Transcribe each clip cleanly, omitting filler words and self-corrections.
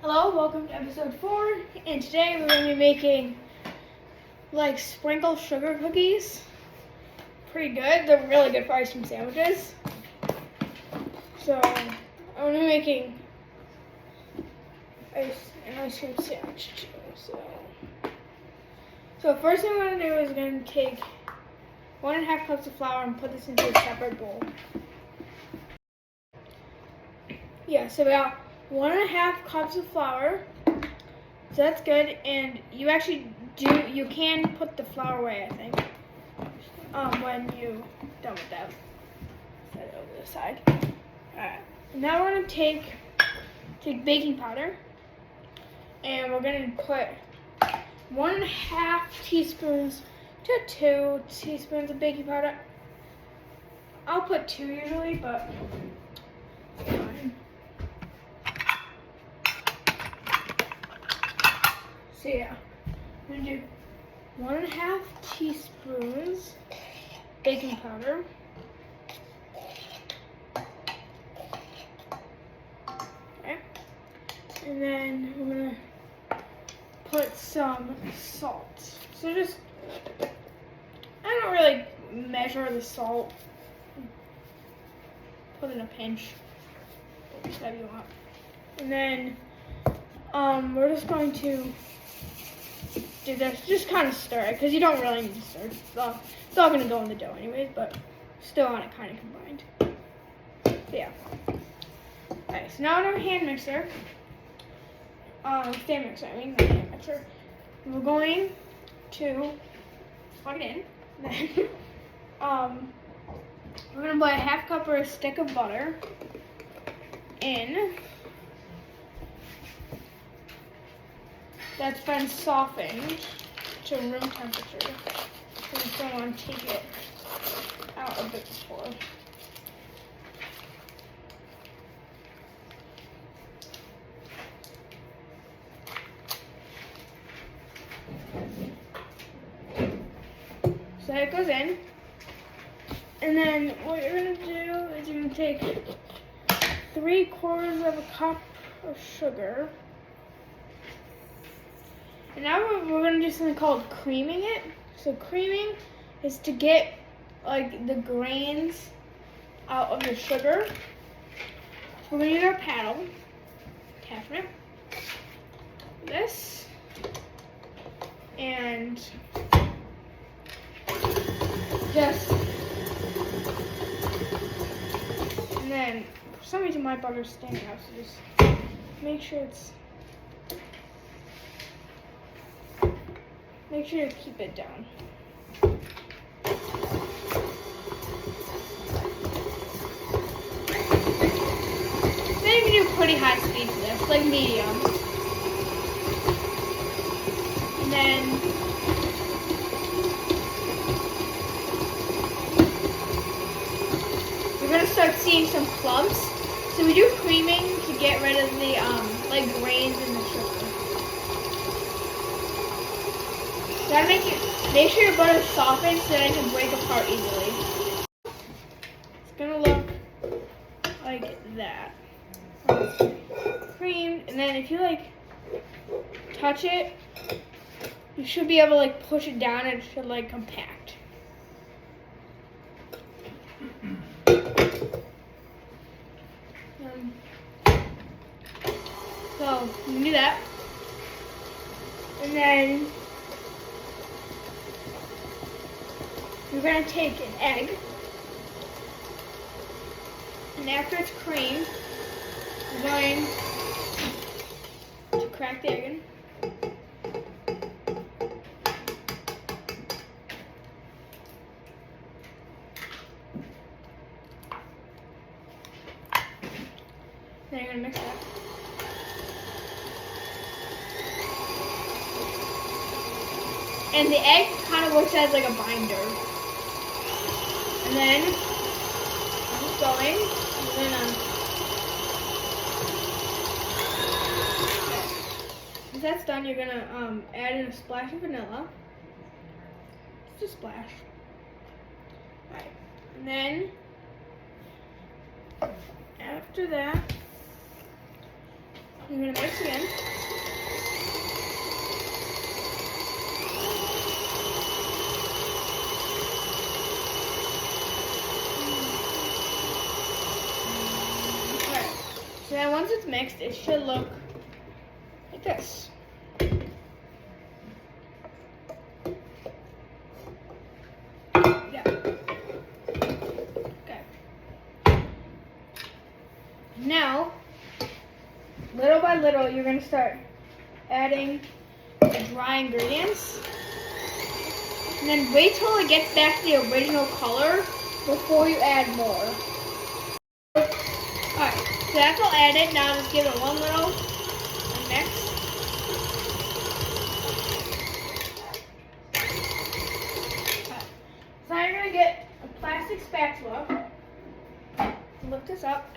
Hello, welcome to episode 4, and today we're going to be making like sprinkle sugar cookies. Pretty good, they're really good for ice cream sandwiches. So, I'm going to be making an ice cream sandwich too. So first thing we're going to do is we're going to take 1.5 cups of flour and put this into a separate bowl. Yeah, so we got 1.5 cups of flour, so that's good. And you can put the flour away, I think, when you're done with that. Set it over the side. Alright, now we're going to take baking powder, and we're going to put 1.5 teaspoons to 2 teaspoons of baking powder. I'll put 2 usually, but fine. So yeah, I'm gonna do 1.5 teaspoons baking powder. Okay. And then we're gonna put some salt. So just, I don't really measure the salt. Put in a pinch, whatever you want. And then we're just going to do this, just kind of stir it, because you don't really need to stir it. It's all going to go in the dough anyways, but still want it kind of combined. So yeah. Alright, so now in our hand mixer, stand mixer, not hand mixer, we're going to plug it in. Then, we're going to put a 1/2 cup or a stick of butter in. That's been softened to room temperature. We just don't want to take it out a bit before. So that goes in. And then what you're going to do is you're going to take 3/4 cup of sugar. And now we're going to do something called creaming it. So creaming is to get like the grains out of the sugar. So we're going to use our paddle, tapping it, this, and and then for some reason my butter's standing out, so just make sure to keep it down. Then you can do pretty high speed for this, like medium. And then we're gonna start seeing some clumps. So we do creaming to get rid of the like grains in the sugar. Gotta make sure your butter is softened so that it can break apart easily. It's gonna look like that. Creamed, and then if you like touch it, you should be able to like push it down and it should like compact. So you can do that. And then you're going to take an egg, and after it's creamed, you're going to crack the egg in. Then you're going to mix that. And the egg kind of works as like a binder. And then keep going. And then once that's done, you're gonna add in a splash of vanilla. Just a splash. Alright. And then after that, You're gonna mix again. Alright, so then once it's mixed, it should look like this. Yeah. Okay. Now, little by little, you're gonna start adding the dry ingredients. And then wait till it gets back to the original color before you add more. Alright, so that's all added. Now just give it one little mix. Okay. So now you're going to get a plastic spatula. Lift this up.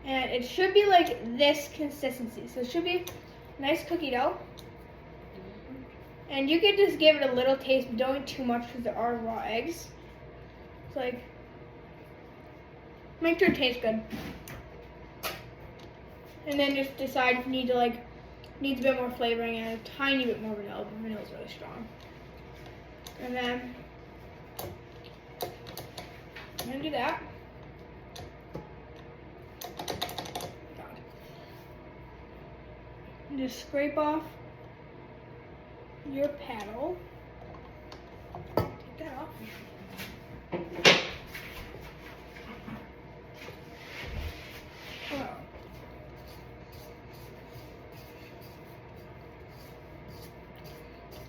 And it should be like this consistency. So it should be nice cookie dough. And you can just give it a little taste, but don't eat too much because there are raw eggs. It's like, make sure it tastes good. And then just decide if you need to needs a bit more flavoring and a tiny bit more vanilla, but vanilla is really strong. And then I'm gonna do that. And just scrape off your paddle. Take that off. Oh.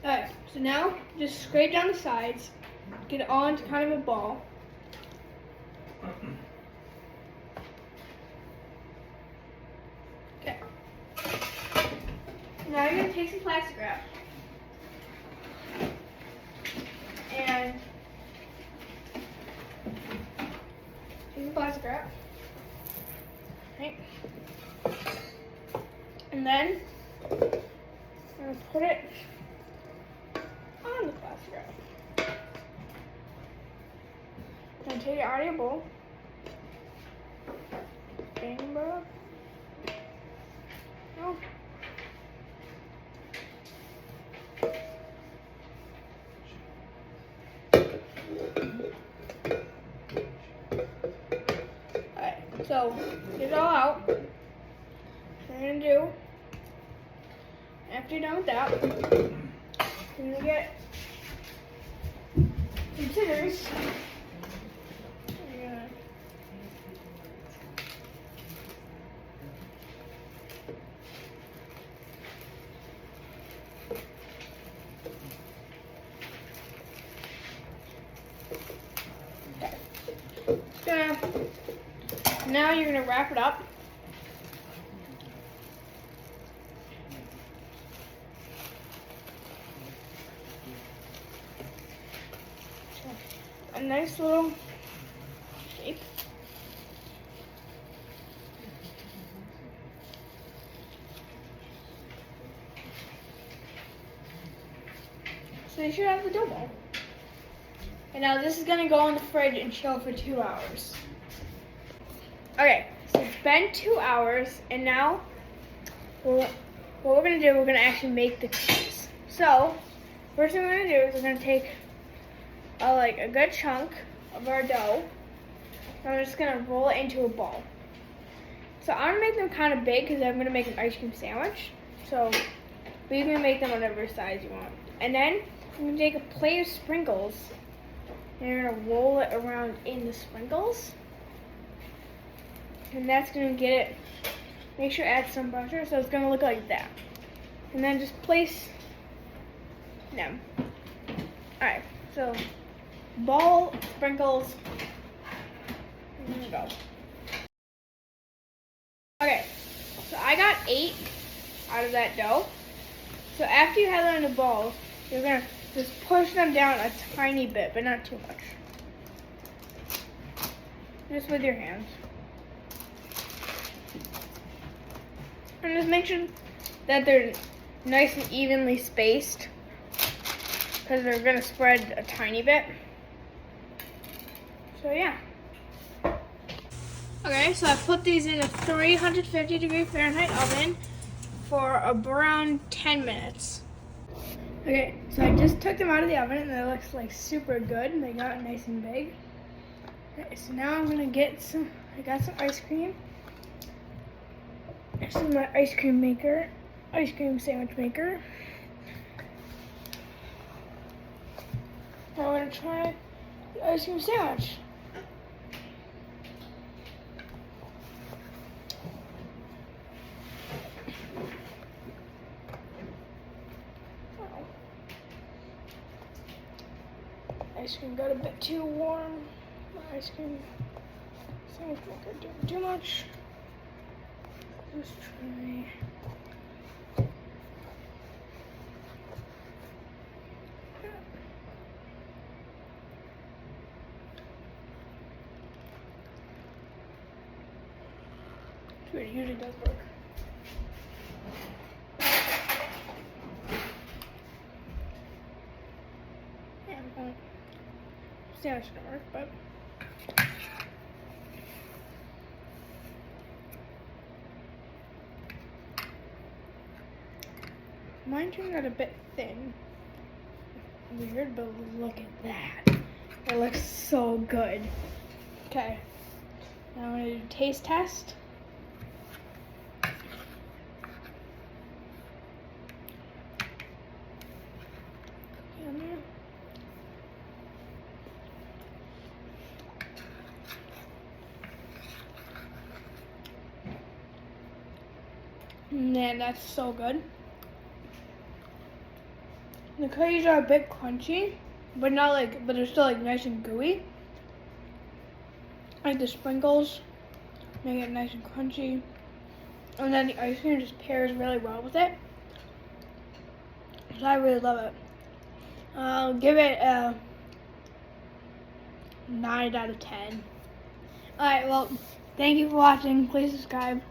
Alright, so now just scrape down the sides, get it all into kind of a ball. Okay. Now you're going to take some plastic wrap and take the plastic wrap. Right. And then I'm going to put it on the plastic wrap. Then take it out of your bowl. Bang, bro. No. Alright, so get it all out. What you're gonna do, after you're done with that, you're gonna get some scissors. You're gonna now you're gonna wrap it up. A nice little shape. So you should have the dough ball. And now this is gonna go in the fridge and chill for 2 hours. Okay, so it's been 2 hours, and now what we're gonna do, we're gonna actually make the cookies. So first thing we're gonna do is we're gonna take a good chunk of our dough, and I'm just gonna roll it into a ball. So I'm gonna make them kind of big because I'm gonna make an ice cream sandwich. So but you can make them whatever size you want. And then I'm gonna take a plate of sprinkles, and you're gonna roll it around in the sprinkles. And that's gonna get it, make sure to add some butter, so it's gonna look like that. And then just place them. Alright, so ball, sprinkles, and there we go. Okay, so I got 8 out of that dough. So after you have them in the balls, you're gonna just push them down a tiny bit, but not too much. Just with your hands. And just make sure that they're nice and evenly spaced, because they're gonna spread a tiny bit. So yeah. Okay, so I put these in a 350 degree Fahrenheit oven for around 10 minutes. Okay, so I just took them out of the oven and it looks like super good. They got nice and big. Okay, so now I'm gonna get some, I got some ice cream. This is my ice cream maker, ice cream sandwich maker. Now I'm gonna try the ice cream sandwich. Ice cream got a bit too warm. My ice cream sandwich maker doing too much. Let's try. It usually does work. Yeah, sandwich didn't work, but mine turned out a bit thin. Weird, but look at that. It looks so good. Okay, now I'm gonna do a taste test. Man, that's so good. The cookies are a bit crunchy, but not like, but they're still like nice and gooey. Like the sprinkles make it nice and crunchy, and then the ice cream just pairs really well with it. So I really love it. I'll give it a 9 out of 10. Alright, well, thank you for watching. Please subscribe.